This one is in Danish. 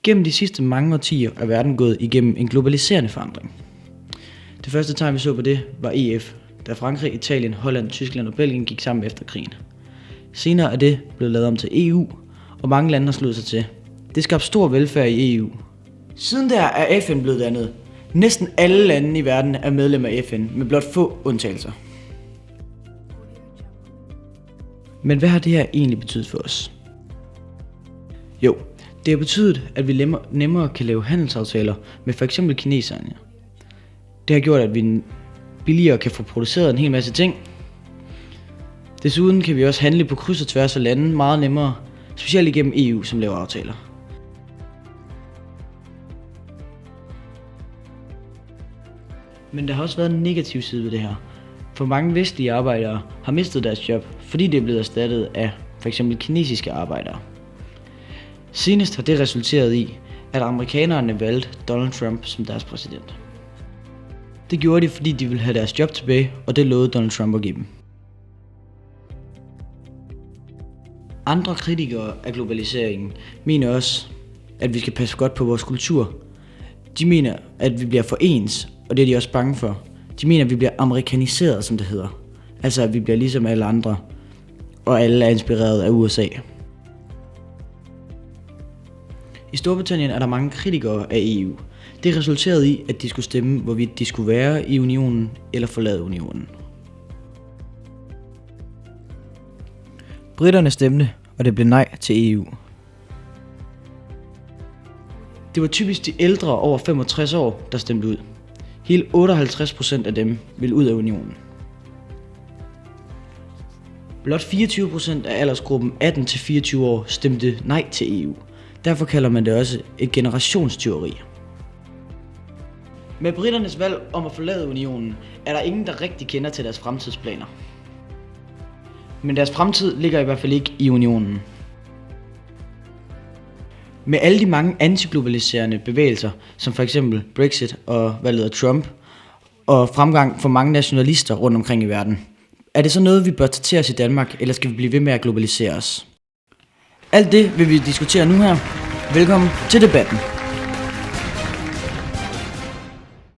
Gennem de sidste mange årtier er verden gået igennem en globaliserende forandring. Det første tegn vi så på det var EF, da Frankrig, Italien, Holland, Tyskland og Belgien gik sammen efter krigen. Senere er det blevet lavet om til EU, og mange lande har sluttet sig til. Det skabte stor velfærd i EU. Siden der er FN blevet dannet. Næsten alle lande i verden er medlem af FN, med blot få undtagelser. Men hvad har det her egentlig betydet for os? Jo, det har betydet, at vi nemmere kan lave handelsaftaler med f.eks. kineserne. Det har gjort, at vi billigere kan få produceret en hel masse ting. Desuden kan vi også handle på kryds og tværs af lande meget nemmere, specielt igennem EU, som laver aftaler. Men der har også været en negativ side ved det her. For mange vestlige arbejdere har mistet deres job, fordi det er blevet erstattet af f.eks. kinesiske arbejdere. Senest har det resulteret i, at amerikanerne valgte Donald Trump som deres præsident. Det gjorde de, fordi de ville have deres job tilbage, og det lovede Donald Trump at give dem. Andre kritikere af globaliseringen mener også, at vi skal passe godt på vores kultur. De mener, at vi bliver for ens, og det er de også bange for. De mener, at vi bliver amerikaniseret, som det hedder. Altså, at vi bliver ligesom alle andre, og alle er inspireret af USA. I Storbritannien er der mange kritikere af EU. Det resulterede i, at de skulle stemme, hvorvidt de skulle være i unionen eller forlade unionen. Briterne stemte, og det blev nej til EU. Det var typisk de ældre over 65 år, der stemte ud. Hele 58% af dem ville ud af unionen. Blot 24% af aldersgruppen 18-24 år stemte nej til EU. Derfor kalder man det også et generationstyveri. Med briternes valg om at forlade unionen, er der ingen, der rigtig kender til deres fremtidsplaner. Men deres fremtid ligger i hvert fald ikke i unionen. Med alle de mange antiglobaliserende bevægelser, som for eksempel Brexit og valget af Trump, og fremgang for mange nationalister rundt omkring i verden, er det så noget, vi bør tage til os i Danmark, eller skal vi blive ved med at globalisere os? Alt det vil vi diskutere nu her. Velkommen til debatten.